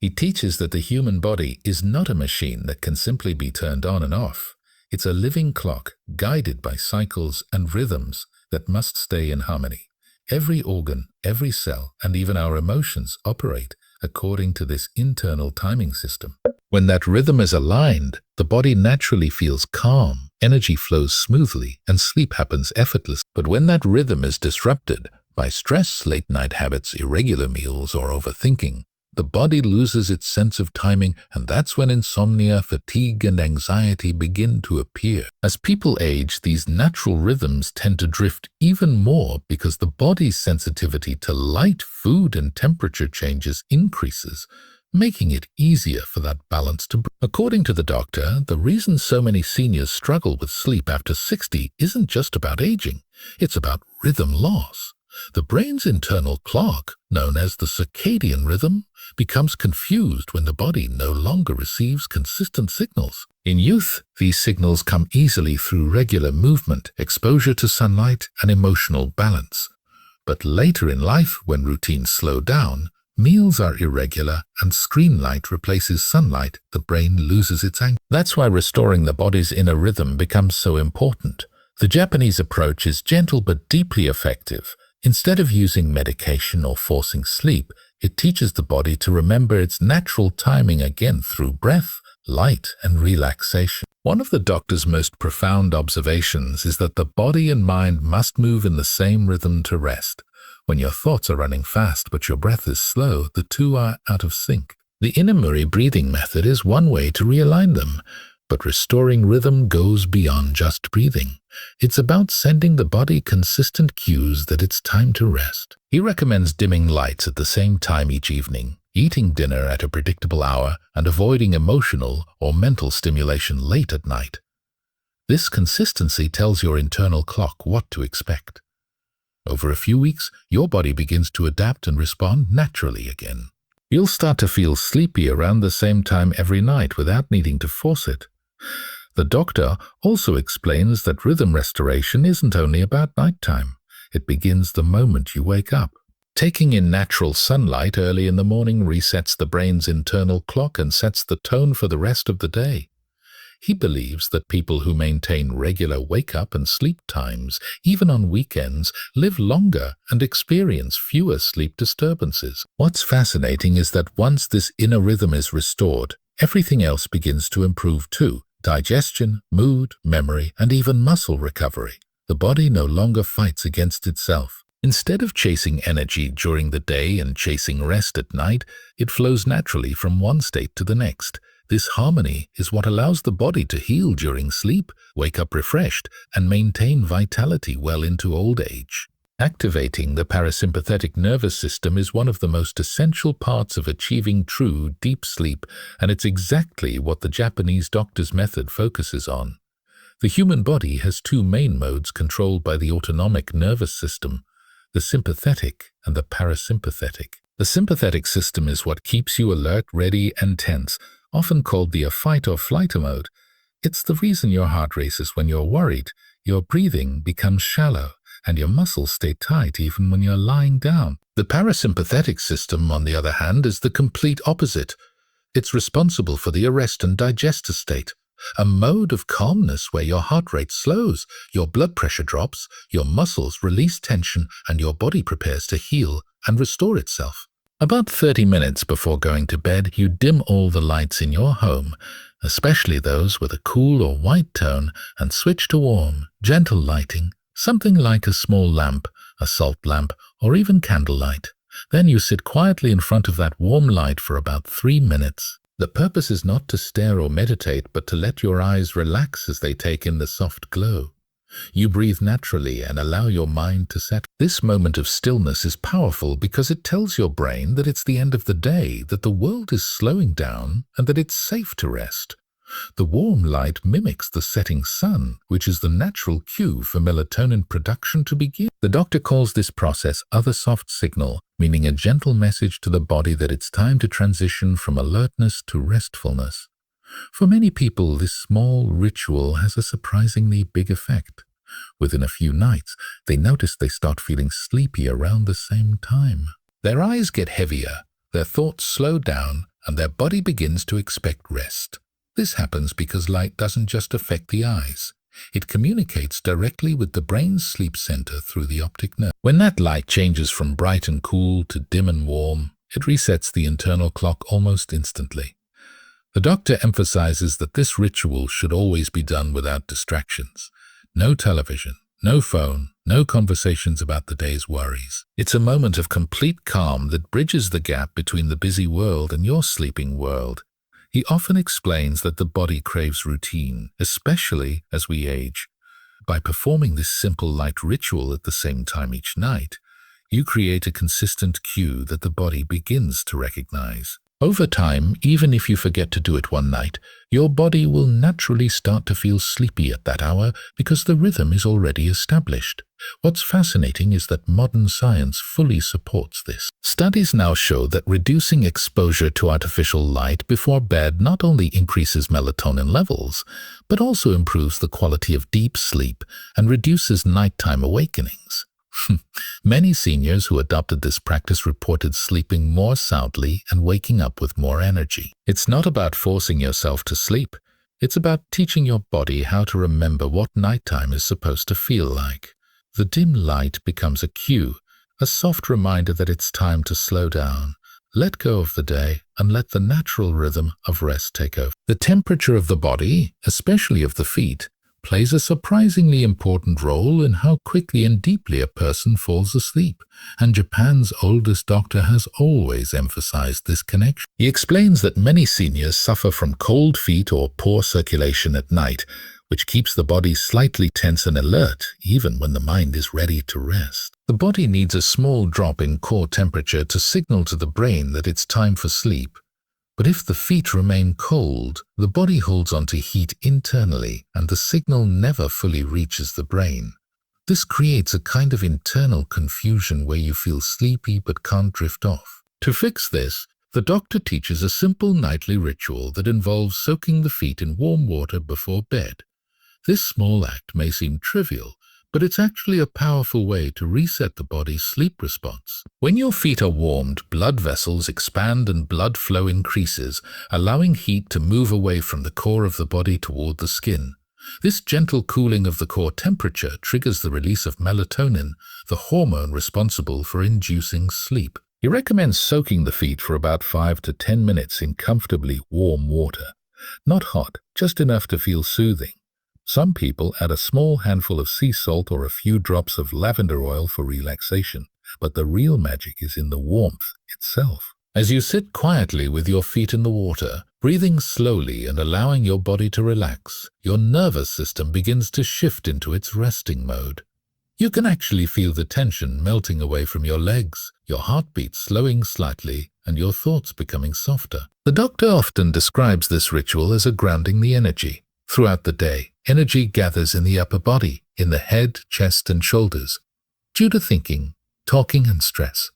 He teaches that the human body is not a machine that can simply be turned on and off. It's a living clock guided by cycles and rhythms that must stay in harmony. Every organ, every cell, and even our emotions operate according to this internal timing system. When that rhythm is aligned, the body naturally feels calm, energy flows smoothly, and sleep happens effortlessly. But when that rhythm is disrupted by stress, late-night habits, irregular meals, or overthinking, the body loses its sense of timing, and that's when insomnia, fatigue, and anxiety begin to appear. As people age, these natural rhythms tend to drift even more because the body's sensitivity to light, food, and temperature changes increases, making it easier for that balance to break. According to the doctor, the reason so many seniors struggle with sleep after 60 isn't just about aging, it's about rhythm loss. The brain's internal clock, known as the circadian rhythm, becomes confused when the body no longer receives consistent signals. In youth, these signals come easily through regular movement, exposure to sunlight, and emotional balance. But later in life, when routines slow down, meals are irregular, and screen light replaces sunlight, the brain loses its anchor. That's why restoring the body's inner rhythm becomes so important. The Japanese approach is gentle but deeply effective. Instead of using medication or forcing sleep, it teaches the body to remember its natural timing again through breath, light, and relaxation. One of the doctor's most profound observations is that the body and mind must move in the same rhythm to rest. When your thoughts are running fast but your breath is slow, the two are out of sync. The Inamuri breathing method is one way to realign them. But restoring rhythm goes beyond just breathing. It's about sending the body consistent cues that it's time to rest. He recommends dimming lights at the same time each evening, eating dinner at a predictable hour, and avoiding emotional or mental stimulation late at night. This consistency tells your internal clock what to expect. Over a few weeks, your body begins to adapt and respond naturally again. You'll start to feel sleepy around the same time every night without needing to force it. The doctor also explains that rhythm restoration isn't only about nighttime. It begins the moment you wake up. Taking in natural sunlight early in the morning resets the brain's internal clock and sets the tone for the rest of the day. He believes that people who maintain regular wake-up and sleep times, even on weekends, live longer and experience fewer sleep disturbances. What's fascinating is that once this inner rhythm is restored, everything else begins to improve too. Digestion, mood, memory, and even muscle recovery. The body no longer fights against itself. Instead of chasing energy during the day and chasing rest at night, it flows naturally from one state to the next. This harmony is what allows the body to heal during sleep, wake up refreshed, and maintain vitality well into old age. Activating the parasympathetic nervous system is one of the most essential parts of achieving true deep sleep, and it's exactly what the Japanese doctor's method focuses on. The human body has two main modes controlled by the autonomic nervous system, the sympathetic and the parasympathetic. The sympathetic system is what keeps you alert, ready, and tense, often called the fight or flight mode. It's the reason your heart races when you're worried, your breathing becomes shallow, and your muscles stay tight even when you're lying down. The parasympathetic system, on the other hand, is the complete opposite. It's responsible for the arrest and digest state, a mode of calmness where your heart rate slows, your blood pressure drops, your muscles release tension, and your body prepares to heal and restore itself. About 30 minutes before going to bed, you dim all the lights in your home, especially those with a cool or white tone, and switch to warm, gentle lighting, something like a small lamp, a salt lamp, or even candlelight. Then you sit quietly in front of that warm light for about 3 minutes. The purpose is not to stare or meditate, but to let your eyes relax as they take in the soft glow. You breathe naturally and allow your mind to settle. This moment of stillness is powerful because it tells your brain that it's the end of the day, that the world is slowing down, and that it's safe to rest. The warm light mimics the setting sun, which is the natural cue for melatonin production to begin. The doctor calls this process other soft signal, meaning a gentle message to the body that it's time to transition from alertness to restfulness. For many people, this small ritual has a surprisingly big effect. Within a few nights, they notice they start feeling sleepy around the same time. Their eyes get heavier, their thoughts slow down, and their body begins to expect rest. This happens because light doesn't just affect the eyes. It communicates directly with the brain's sleep center through the optic nerve. When that light changes from bright and cool to dim and warm, it resets the internal clock almost instantly. The doctor emphasizes that this ritual should always be done without distractions. No television, no phone, no conversations about the day's worries. It's a moment of complete calm that bridges the gap between the busy world and your sleeping world. He often explains that the body craves routine, especially as we age. By performing this simple light ritual at the same time each night, you create a consistent cue that the body begins to recognize. Over time, even if you forget to do it one night, your body will naturally start to feel sleepy at that hour because the rhythm is already established. What's fascinating is that modern science fully supports this. Studies now show that reducing exposure to artificial light before bed not only increases melatonin levels, but also improves the quality of deep sleep and reduces nighttime awakenings. Many seniors who adopted this practice reported sleeping more soundly and waking up with more energy. It's not about forcing yourself to sleep. It's about teaching your body how to remember what nighttime is supposed to feel like. The dim light becomes a cue, a soft reminder that it's time to slow down, let go of the day, and let the natural rhythm of rest take over. The temperature of the body, especially of the feet, plays a surprisingly important role in how quickly and deeply a person falls asleep, and Japan's oldest doctor has always emphasized this connection. He explains that many seniors suffer from cold feet or poor circulation at night, which keeps the body slightly tense and alert even when the mind is ready to rest. The body needs a small drop in core temperature to signal to the brain that it's time for sleep. But if the feet remain cold, the body holds on to heat internally and the signal never fully reaches the brain. This creates a kind of internal confusion where you feel sleepy but can't drift off. To fix this, the doctor teaches a simple nightly ritual that involves soaking the feet in warm water before bed. This small act may seem trivial, but it's actually a powerful way to reset the body's sleep response. When your feet are warmed, blood vessels expand and blood flow increases, allowing heat to move away from the core of the body toward the skin. This gentle cooling of the core temperature triggers the release of melatonin, the hormone responsible for inducing sleep. He recommends soaking the feet for about 5 to 10 minutes in comfortably warm water. Not hot, just enough to feel soothing. Some people add a small handful of sea salt or a few drops of lavender oil for relaxation, but the real magic is in the warmth itself. As you sit quietly with your feet in the water, breathing slowly and allowing your body to relax, your nervous system begins to shift into its resting mode. You can actually feel the tension melting away from your legs, your heartbeat slowing slightly, and your thoughts becoming softer. The doctor often describes this ritual as a grounding the energy. Throughout the day, energy gathers in the upper body, in the head, chest, and shoulders, due to thinking, talking, and stress.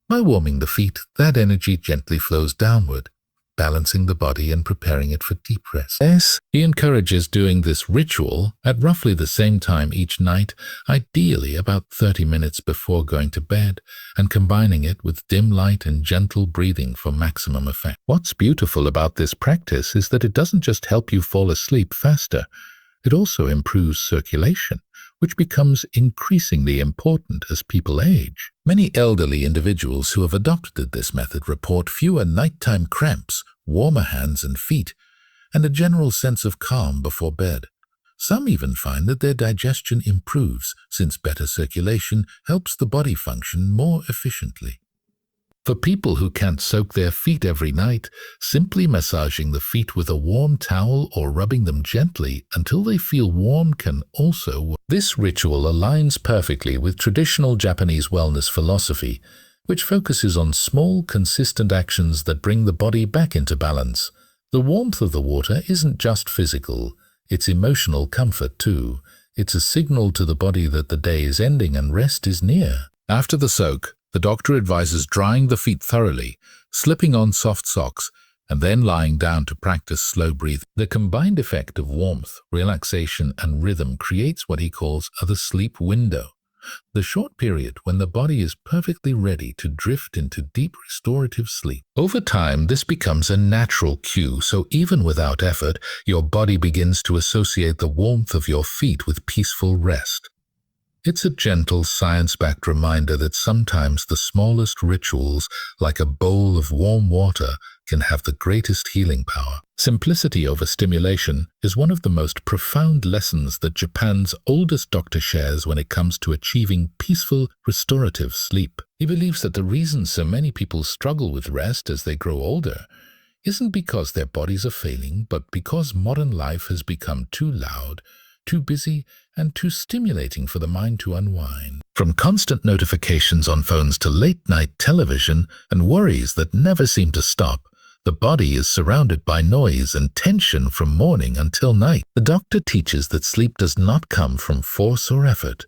By warming the feet, that energy gently flows downward, balancing the body and preparing it for deep rest. He encourages doing this ritual at roughly the same time each night, ideally about 30 minutes before going to bed, and combining it with dim light and gentle breathing for maximum effect. What's beautiful about this practice is that it doesn't just help you fall asleep faster, it also improves circulation, which becomes increasingly important as people age. Many elderly individuals who have adopted this method report fewer nighttime cramps, warmer hands and feet, and a general sense of calm before bed. Some even find that their digestion improves, since better circulation helps the body function more efficiently. For people who can't soak their feet every night, simply massaging the feet with a warm towel or rubbing them gently until they feel warm can also work. This ritual aligns perfectly with traditional Japanese wellness philosophy, which focuses on small, consistent actions that bring the body back into balance. The warmth of the water isn't just physical, it's emotional comfort too. It's a signal to the body that the day is ending and rest is near. After the soak, the doctor advises drying the feet thoroughly, slipping on soft socks, and then lying down to practice slow breathing. The combined effect of warmth, relaxation, and rhythm creates what he calls the sleep window. the short period when the body is perfectly ready to drift into deep restorative sleep. Over time, this becomes a natural cue, so even without effort, your body begins to associate the warmth of your feet with peaceful rest. It's a gentle, science-backed reminder that sometimes the smallest rituals, like a bowl of warm water, can have the greatest healing power. Simplicity over stimulation is one of the most profound lessons that Japan's oldest doctor shares when it comes to achieving peaceful, restorative sleep. He believes that the reason so many people struggle with rest as they grow older isn't because their bodies are failing, but because modern life has become too loud, too busy, and too stimulating for the mind to unwind. From constant notifications on phones to late-night television and worries that never seem to stop, the body is surrounded by noise and tension from morning until night. The doctor teaches that sleep does not come from force or effort.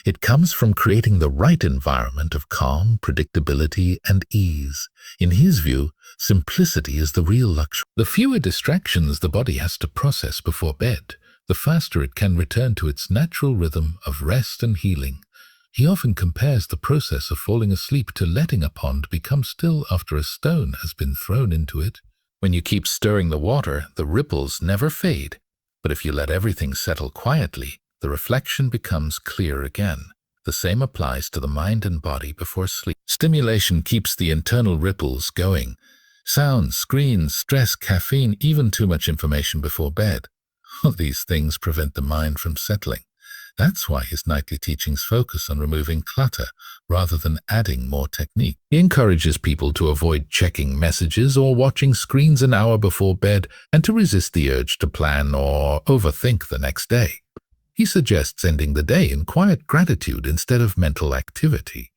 It comes from creating the right environment of calm, predictability, and ease. In his view, simplicity is the real luxury. The fewer distractions the body has to process before bed, the faster it can return to its natural rhythm of rest and healing. He often compares the process of falling asleep to letting a pond become still after a stone has been thrown into it. When you keep stirring the water, the ripples never fade. But if you let everything settle quietly, the reflection becomes clear again. The same applies to the mind and body before sleep. Stimulation keeps the internal ripples going. Sounds, screens, stress, caffeine, even too much information before bed. All these things prevent the mind from settling. That's why his nightly teachings focus on removing clutter rather than adding more technique. He encourages people to avoid checking messages or watching screens an hour before bed and to resist the urge to plan or overthink the next day. He suggests ending the day in quiet gratitude instead of mental activity.